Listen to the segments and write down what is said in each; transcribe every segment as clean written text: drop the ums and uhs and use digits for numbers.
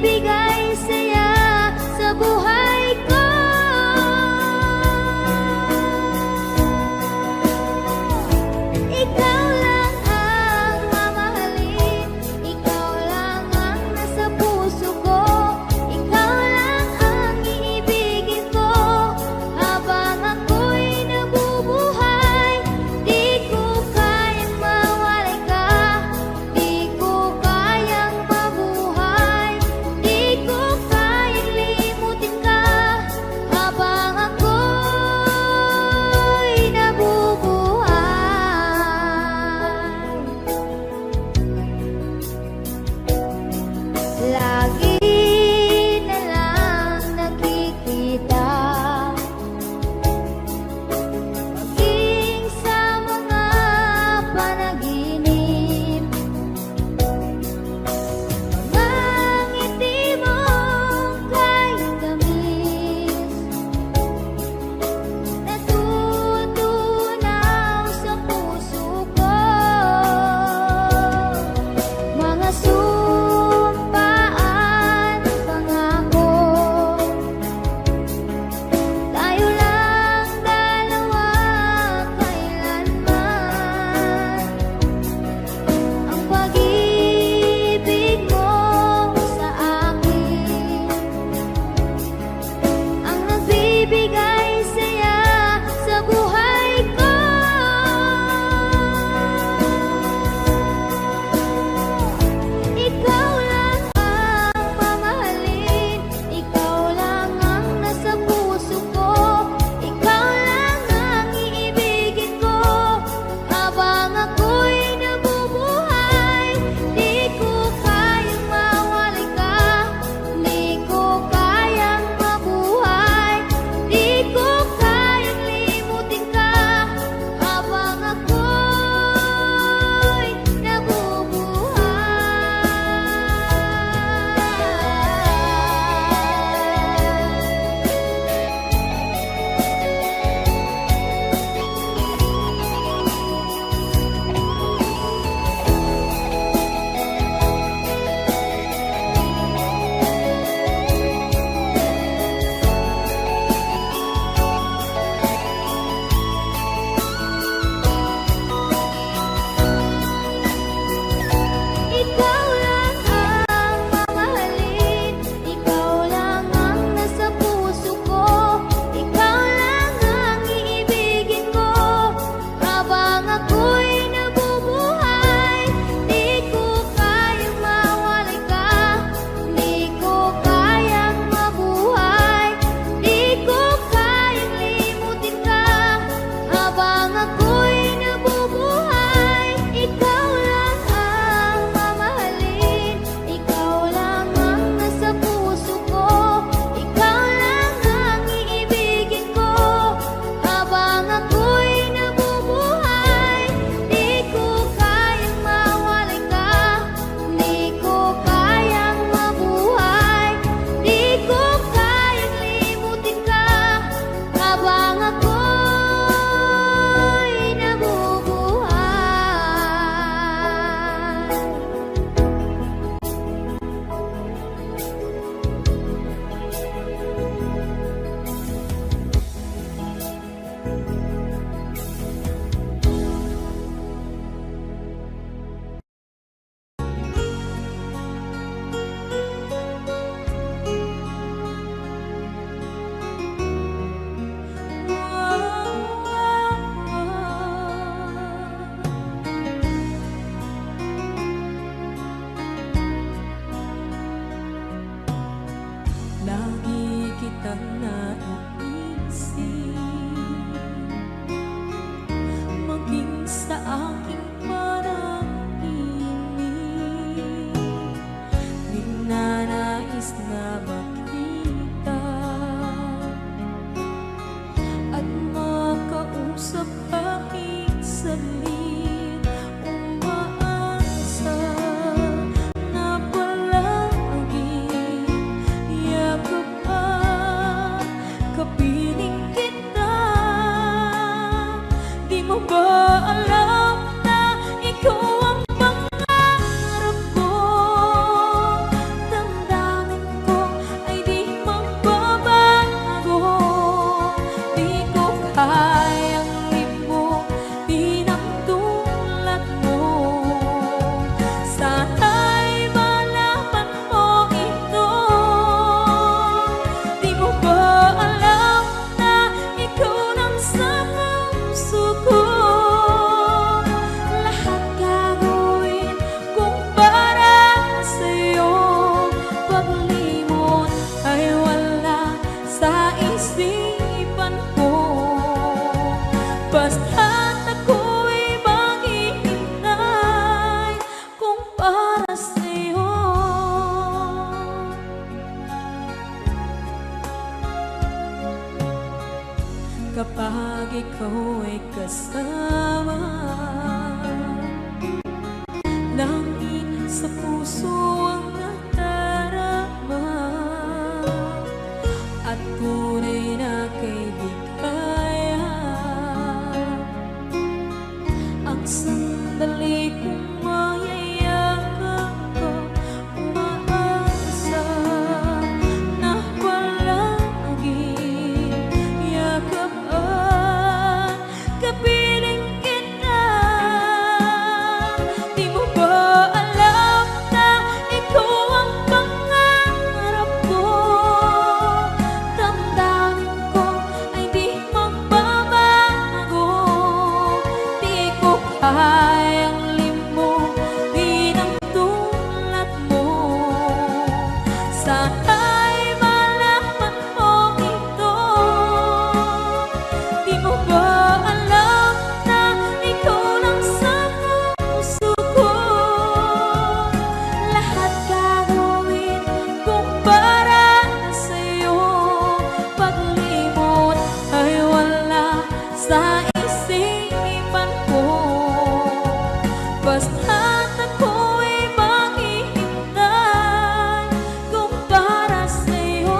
ibigay saya sa buhay ko. Ikaw lang ang mamahalin, ikaw lang ang nasa puso ko, ikaw lang ang iibigin ko habang ako'y nabubuhay. Di ko kayang mawalay ka, di ko kayang mabuhay, di kapag ikaw ay kasama. Langit sa puso ang nadarama at tunay na kaibigan. Ang sandali kong mayayakap ko, umaasa na palaging yakapan, kapiling kita. Di mo ba alam na ikaw ang pangarap ko? Damdamin ko ay di magbabago. Di ko kayang limutin ang tulad mo. Sana'y malaman mo ito. Di mo ba alam na ikaw lang sa puso ko? Lahat gagawin kung para sa'yo. Paglimot ay wala sa isipan ko. Basta't ako'y maghihintay kung para sa'yo.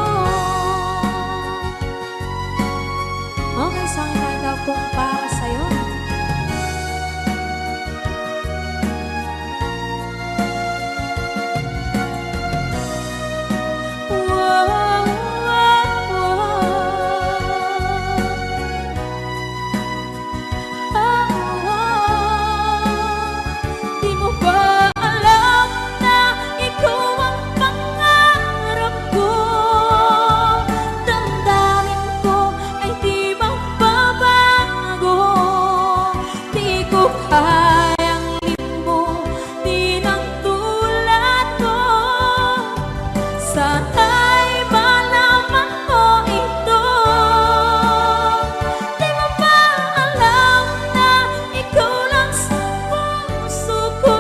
Okay, isang kanta kung para sa'yo. Wow, wow, Di mo ba alam na ikaw ang pangarap ko? Damdamin ko ay di magbabago. Di ko kayang limutin ang tulad mo. Sana'y malaman mo ito. Di mo ba alam na ikaw lang sa puso ko?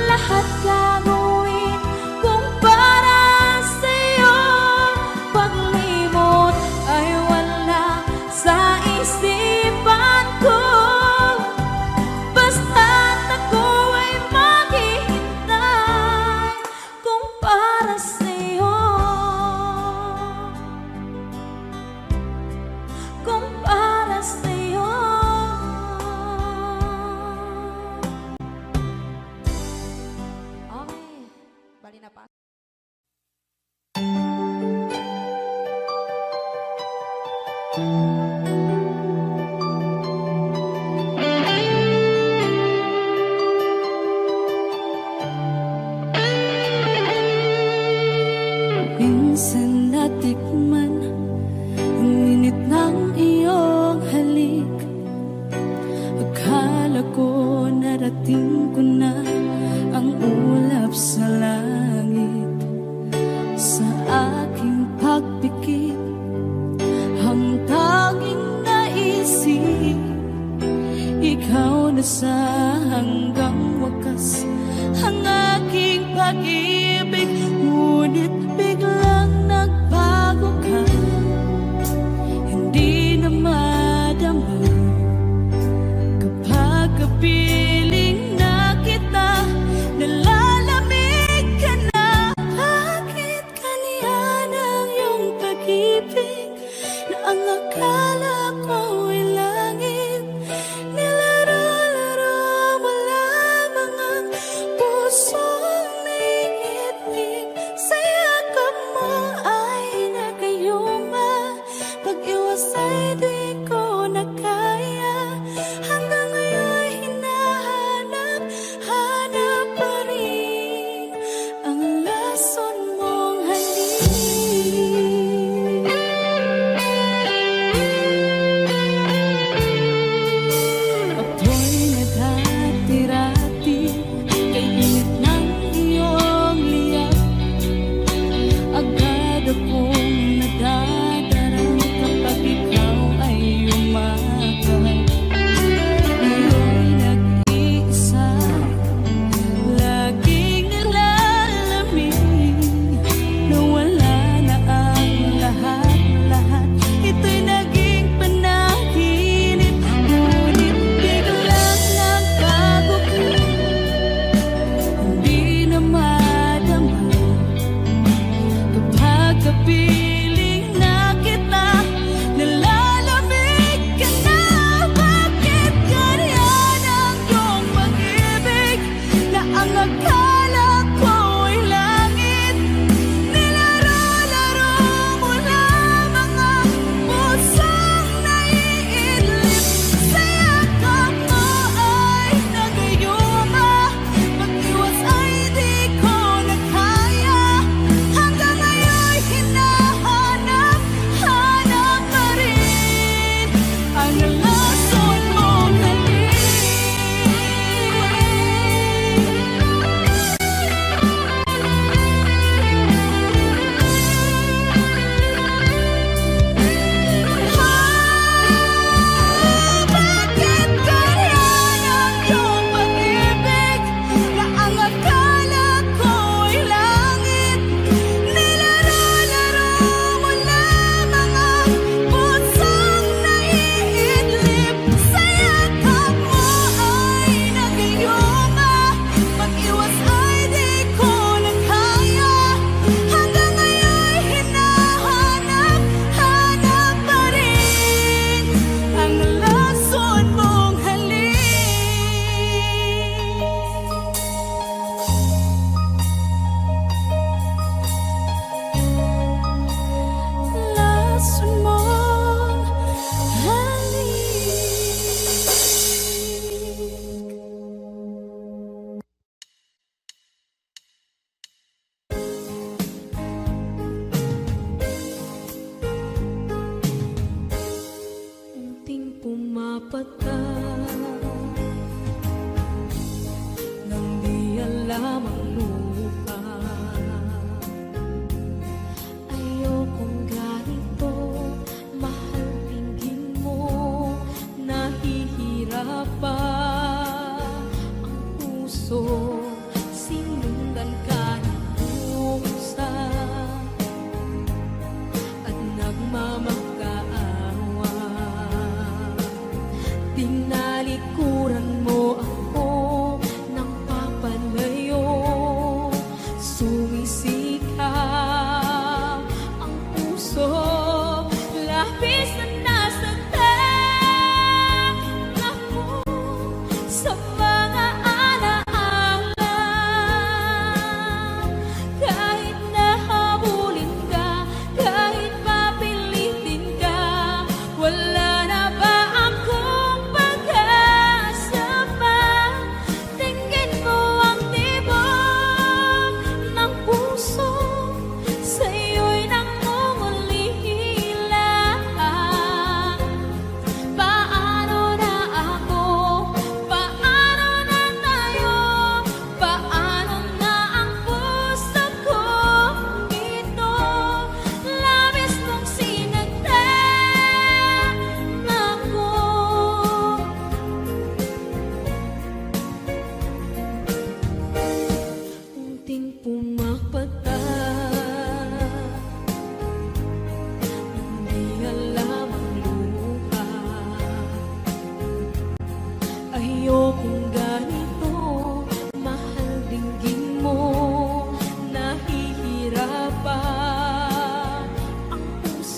Lahat gagawin kung para sa'yo. Paglimot ay wala sa isipan ko. Basta't ako ay maghihintay kung para sa'yo. Kung para sa'yo. Okay, bali na pa. Minsan natikman ang init ng iyong halik. Akala ko narating ko na ang ulap sa langit. Sa aking pagpikit, ang tanging naisip, ikaw na sa hanggang wakas ang aking pag-ibig. Ngunit biglang nagbago ka, hindi na madama kapag kapiling na kita. Nalalamig ka na, bakit kaniya ng iyong pag-ibig na ang akala ko ay langit? Nilaro-laro mo lamang ang pusong naiinip.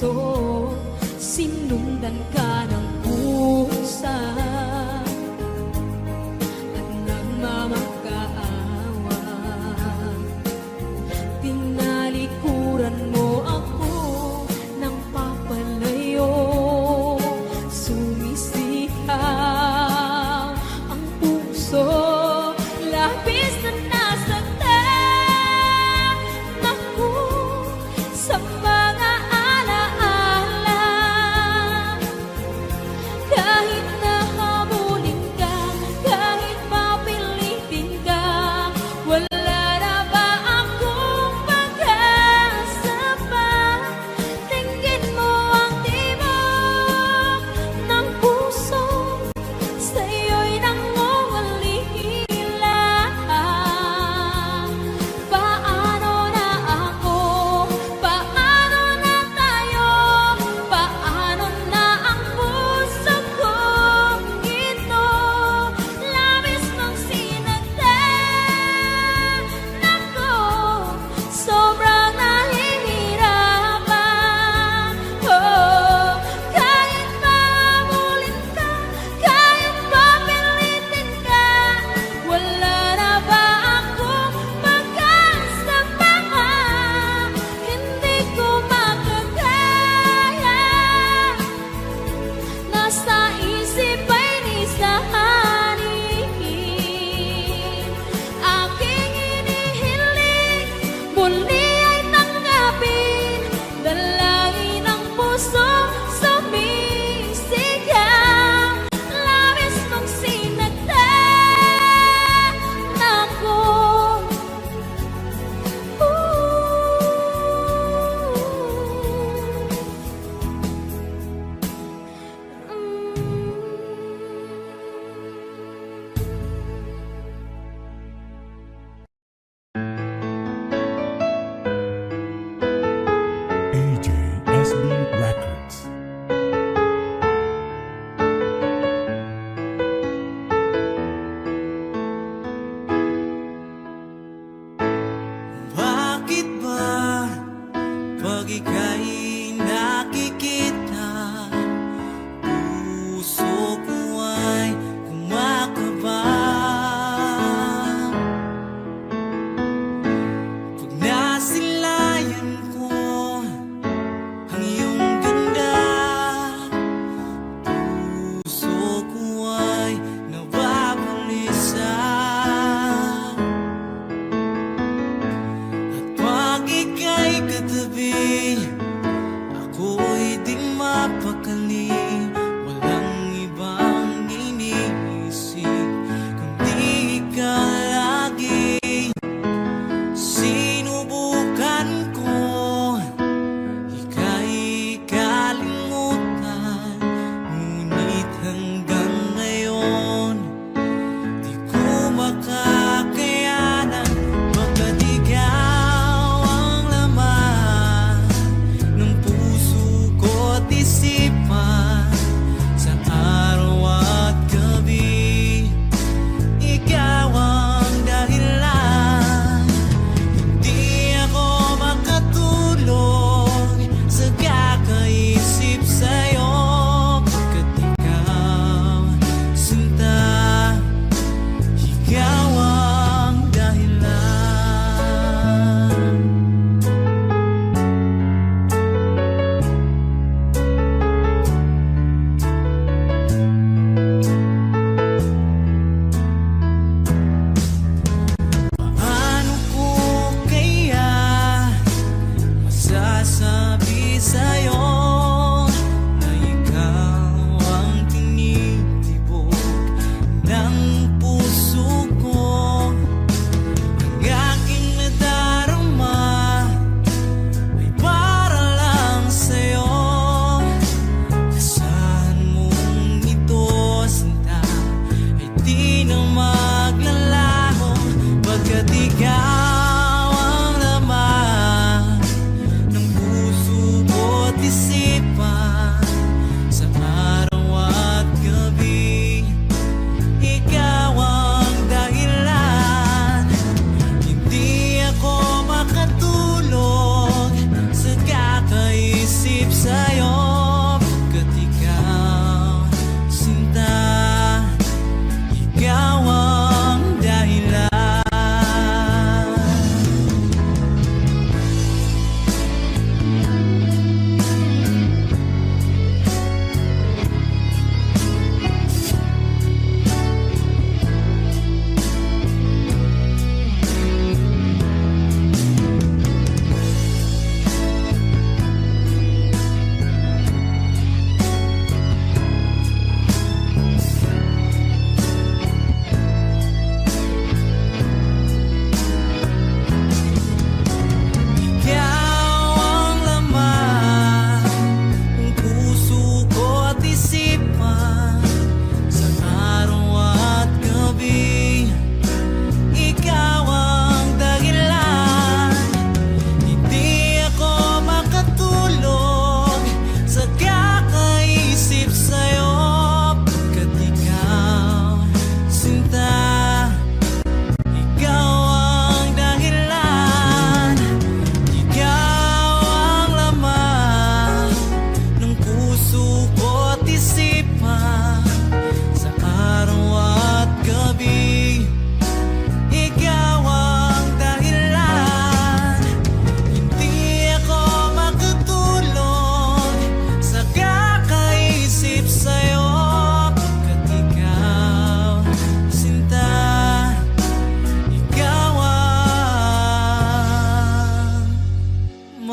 puso, sinundan ka ng pusa at nagmamakaawa. Tinalikuran mo ako ng papalayo, sumisihaw ang puso, labis na nasaktan ako sa mga alaala.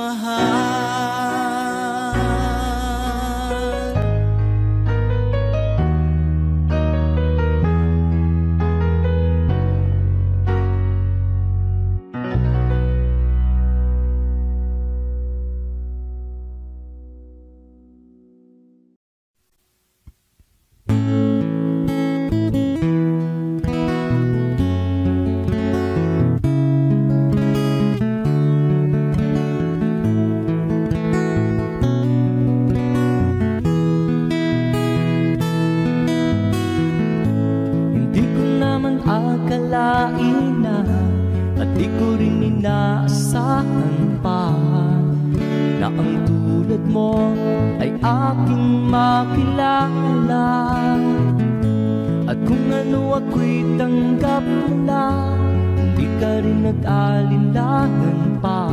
mahal. Hindi ko naman akalain na at di ko rin inaasahan pa na ang tulad mo ay aking makilala. At kung ano ako'y tanggap mo na, hindi ka rin nag-alinlangan pa.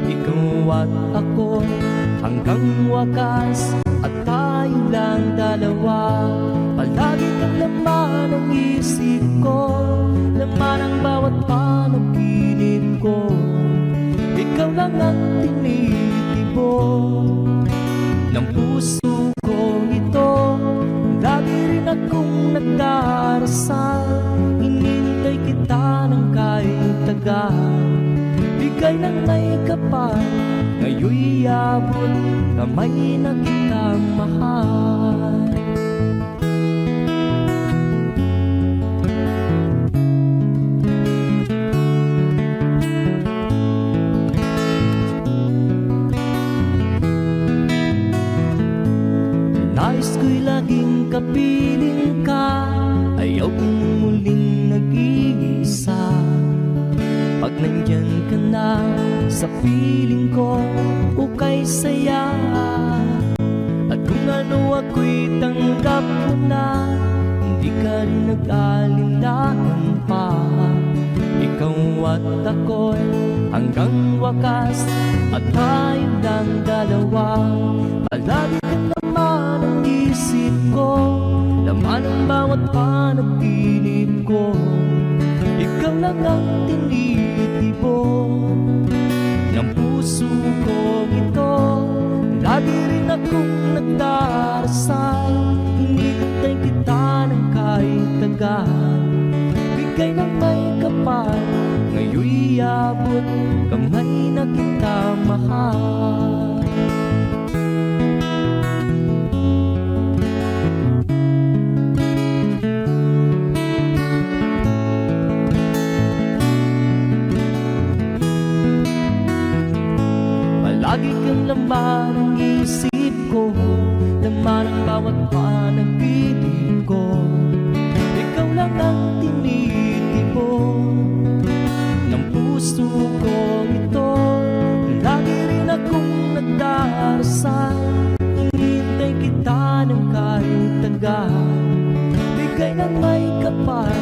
Ikaw at ako hanggang wakas, at tayo lang dalawa. Palagi kang laman ng isip ko, laman ang bawat panaginip ko. Ikaw lang ang tinitibok ng puso ko ito. Lagi rin akong nagdarasal, inintay kita ng kahit tagal. Bigay ng may kapal, ngayon'y abot kamay na kitang mahal. Nais ko'y laging kapiling ka, ayaw kong muling nag-iisa. Pag nandyan ka na sa piling ko, ukay saya. At kung ano ako'y tanggap mo na, hindi ka rin nag-alinlangan pa. Ikaw at ako'y hanggang wakas, at tayo lang dalawa. Palagi ka naman ang isip ko, laman ang bawat panaginip ko. Ikaw lang ang tinitibok ng puso ko ito. Lagi rin akong nagdarasal, hinintay kita ng kahit tagal. Bigay ng may kapal, ngayon'y abot kamay na kita mahal. Lagi kang laman ng isip ko, laman ang bawat panaginip ko. Ikaw lang ang tinitibok ng puso ko ito. Lagi rin akong nagdarasal, hinintay kita ng kahit tagal. Bigay ng may kapal,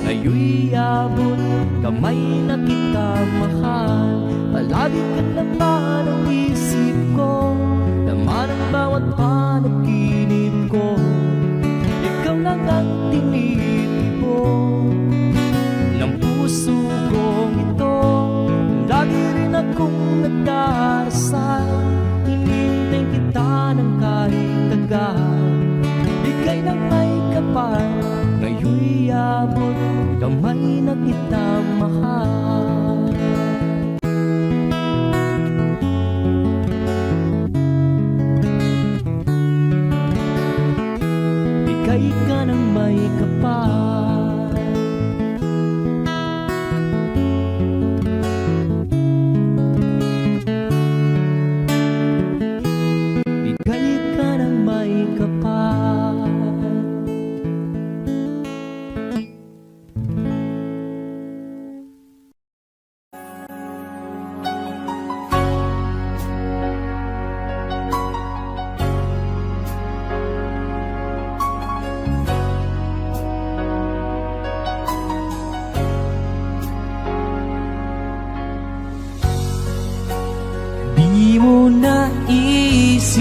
ngayon'y abot kamay na kita mahal. Palagi ka naman ang isip ko, laman ang bawat panaginip ko. Ikaw lang ang tinitibok ng puso ko ito. Lagi rin akong nagdarasal, hinintay kita ng kahit tagal. Bigay ng may kapal, ngayon'y abot kamay na kita mahal. Bigay ka ng may kapal, bigay ka ng may kapal. Di mo naisip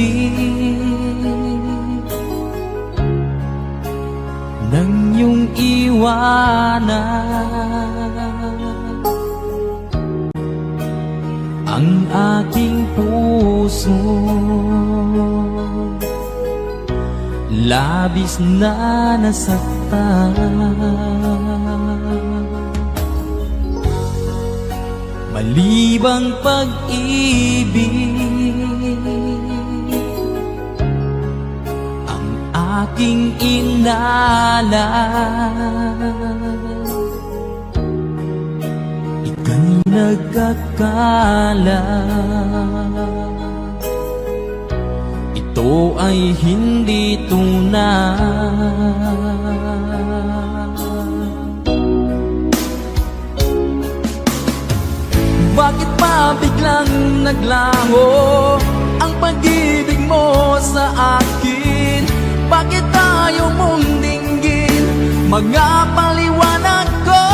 nang iyong iwanan ang aking puso labis na nasaktan. Malibang pag-ibig ang aking inalan. Ika'y nagkakala ito ay hindi tunay. Bakit pa biglang naglaho ang pag-ibig mo sa akin? Bakit tayo mong dinggin mga paliwanag ko?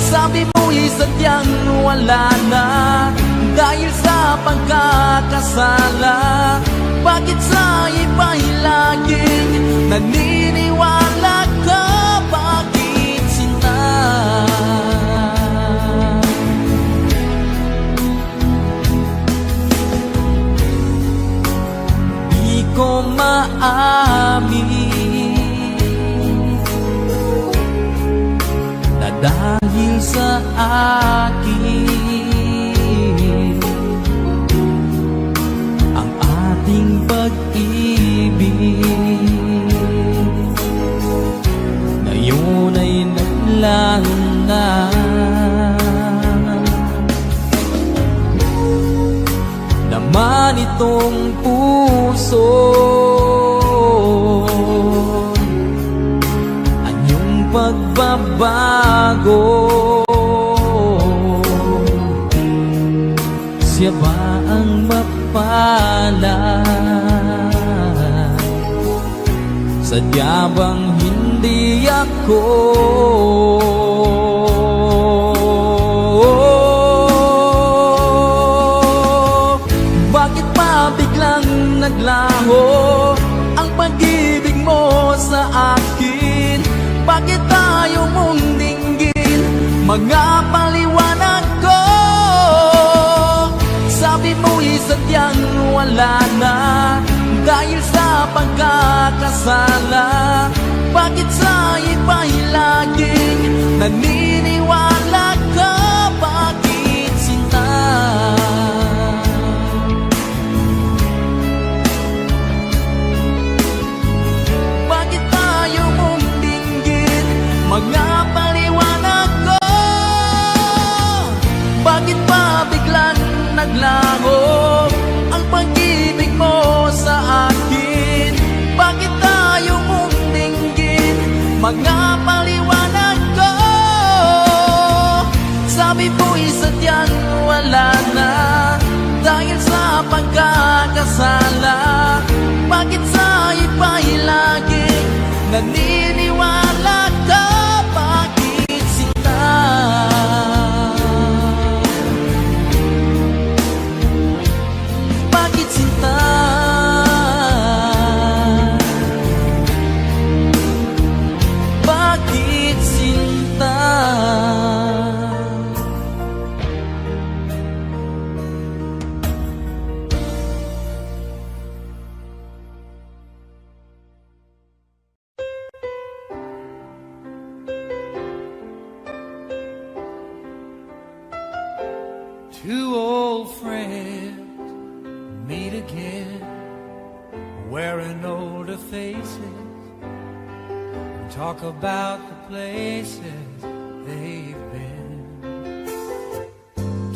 Sabi mo'y sadyang wala na dahil sa pagkakasala. Bakit sa iba'y laging naniniwala ka? Bakit sinta? Di ko maamin na dahil sa akin ang ating pag-ibig ngayon ay naglalangan. Naman itong puso anyong pagbabago. Siya ba ang mapalad? Sadya bang hindi ako? Bakit pa biglang naglaho ang pag-ibig mo sa akin? Bakit tayo mong dinggin mga paliwanag ko? Sabi mo'y sadyang wala na dahil sa pagkakasala. Bakit sa iba'y laging naniniwala ka? Bakit sinta? Bakit tayo mong dinggin mga paliwanag ko? Bakit pa biglang naglaho ang pag-ibig mo sa akin? Bakit tayo mong dinggin mga paliwanag ko? Sabi mo'y sadyang wala na dahil sa pagkakasala. Bakit sa iba'y laging naniniwala ka? Bakit sinta? Bakit sinta? Bakit sinta? Two old friends meet again, wearing older faces, and talk about the places they've been.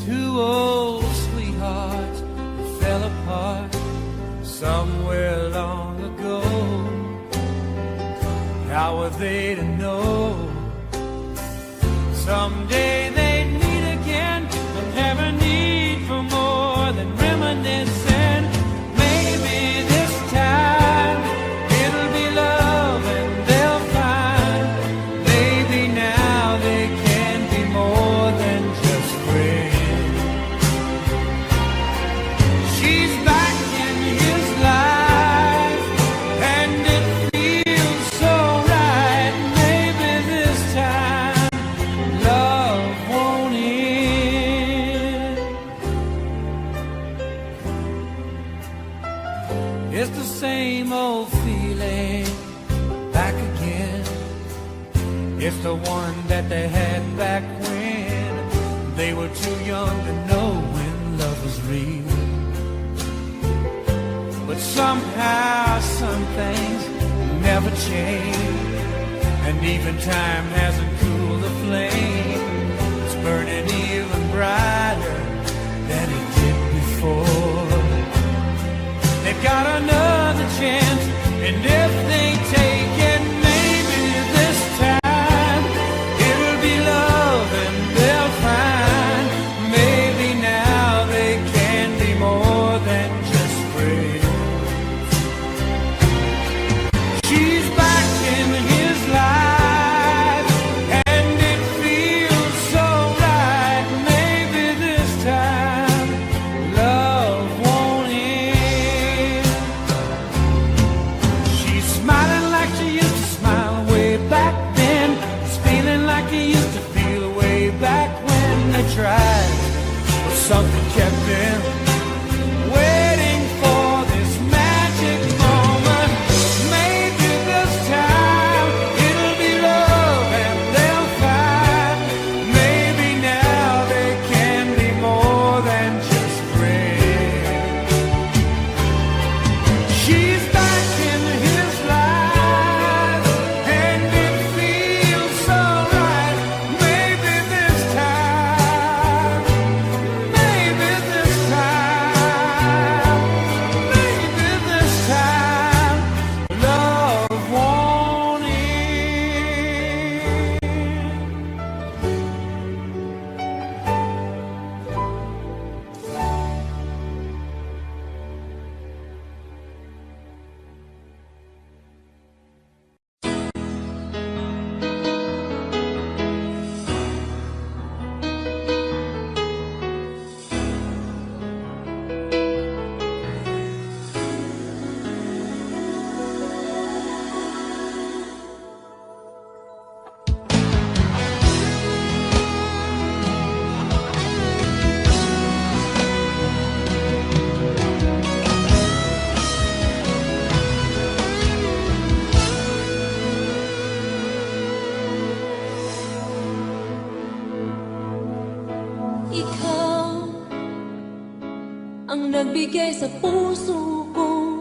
Two old sweethearts who fell apart somewhere long ago. How were they to know someday they'd meet again and have a need for more than reminiscing? Maybe this time it'll be love and they'll find maybe now they can be more than just friends. She's back in his life and it feels so right. Maybe this time love It's the same old feeling back again. It's the one that they had back when they were too young to know when love was real. But somehow some things never change, and even time hasn't cooled the flame. It's burning even brighter than it did before. They've got another chance, and if they take it, maybe this time it'll be love and they'll find maybe now they can be more than just friends. She's back in his life, and it feels so right. Maybe this time love won't end. She's smiling like she used to smile way back then. She's feeling like he used to feel way back when they tried, but something kept them waiting for this magic moment. Maybe this time it'll be love and they'll find maybe now they can be more than just friends. She's back in his life, and it feels so right. Maybe this time, maybe this time, maybe this time, love won't end. Ikaw ang nagbigay sa puso ko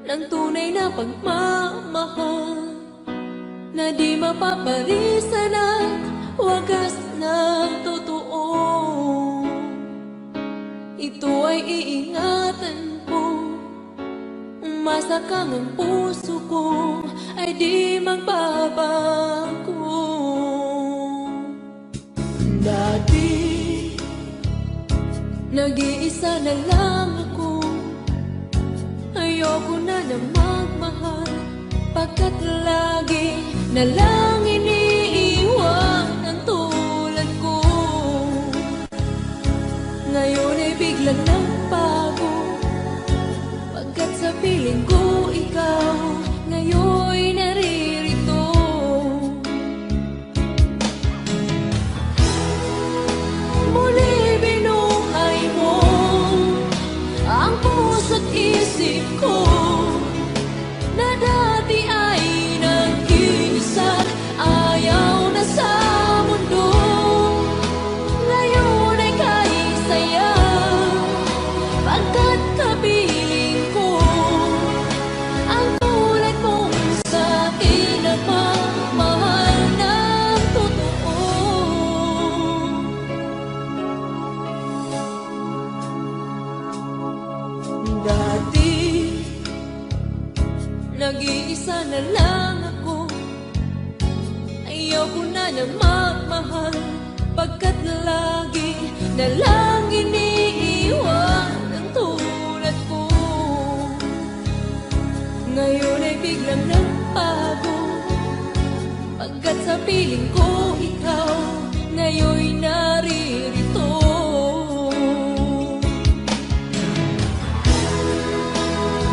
ng tunay na pagmamahal na di mapaparisan at wagas na totoo. Ito ay iingatan ko, umasa kang ang puso ko ay di magbabago. Dati nag-iisa na lang ako, ayoko na magmahal, pagkat lagi na lang iniiwan ang tulad ko. Ngayon ay biglang nagbago, pagkat sa piling ko ikaw ngayon naririto. Muli binuhay mo ang puso't isip ko na dati ay nag-iisa, ayaw na sa mundo. Ngayon ay kahit saya, pagkat kapiling ko ang tulad mong sa'kin na pagmahal ng totoo. Dati nag-iisa na lang ako, ayoko na magmahal, pagkat lagi na lang iniiwan ang tulad ko. Ngayon ay biglang nagbago, pagkat sa piling ko ikaw ngayon naririto.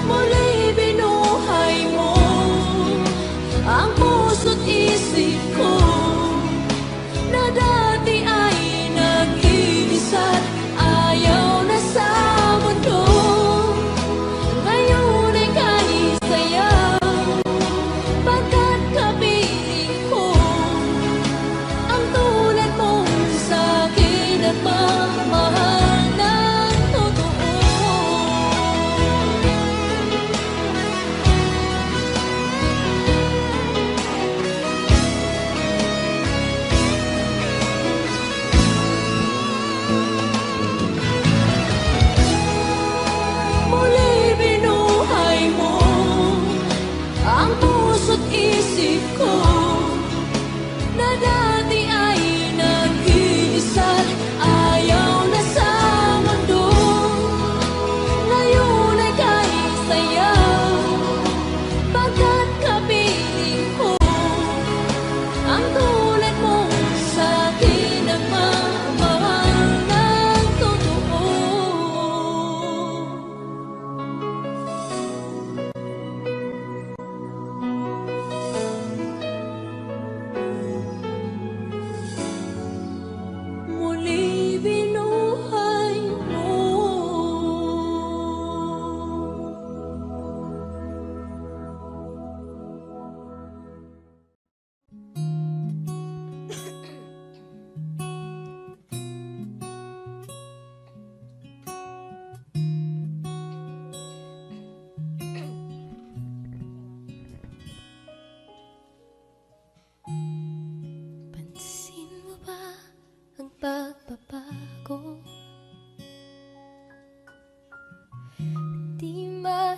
Muli binuhay mo ang puso't isip ko na dati ay nag-iisa, ayaw na sa mundo. Ngayon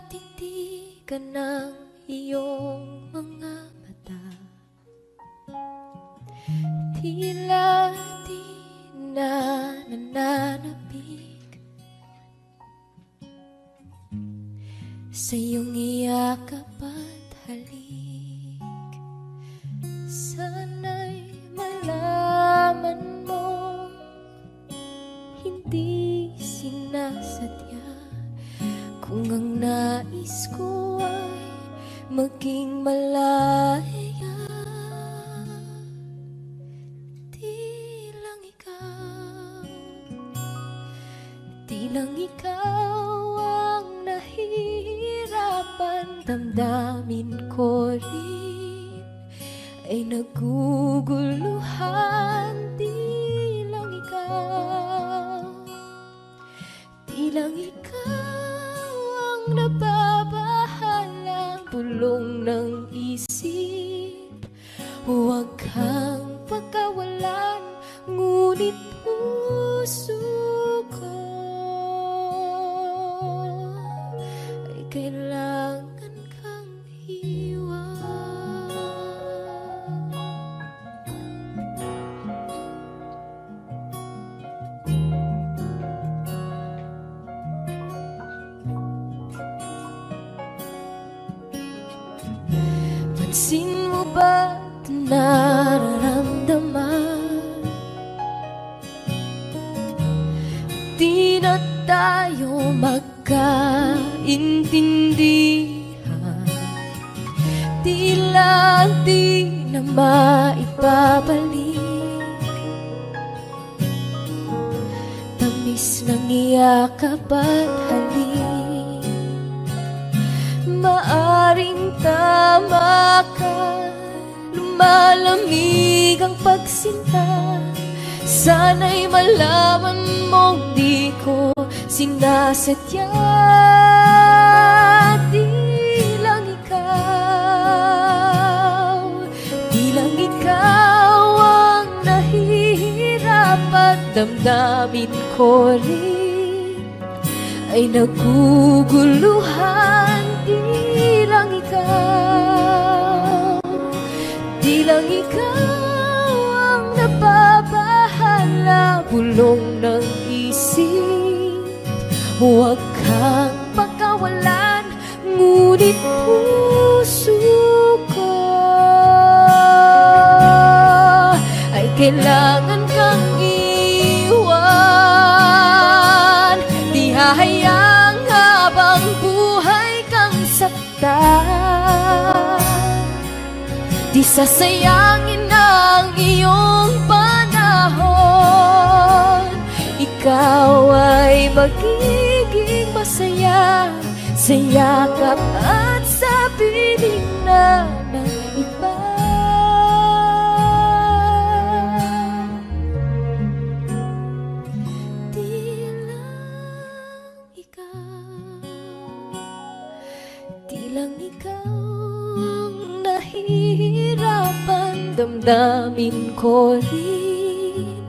titigan ng iyong mga mata, tila di na nananabik sa iyong iyakap at halik. Sana'y malaman mo, hindi sinasadya, kung ang nais ko ay maging malaya. Di lang ikaw ang nahihirapan, damdamin ko rin ay naguguluhan. Di lang ikaw ang nababahalang bulong ng isip. Huwag kang pagkawalan, ngunit puso ko ay kailangan kang iwan. Pansin mo ba't nararamdaman? Di na tayo magkaintindihan, tila di na maibabalik tamis ng iyakap at halik. Maaring tama ka, lumalamig ang pagsinta. Sana'y malaman mong di ko sinasadya. Di lang ikaw ang nahihirapan, damdamin ko rin ay naguguluhan. Di lang ikaw ang nababahala, bulong ng isip. Huwag kang pagkawalan, ngunit puso ko ay kailangan kang iwan. Di hahayang habang buhay kang saktan, di sasayangin ang iyong panahon. Ikaw ay magiging masaya sa yakap at sa piling na ng iba. Di lang ikaw ang nahihirapan, damdamin ko rin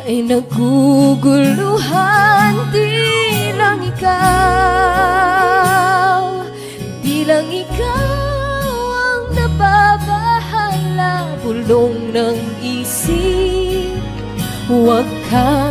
ay naguguluhan. Di lang ikaw ang nababahala, bulong ng isip. Huwag ka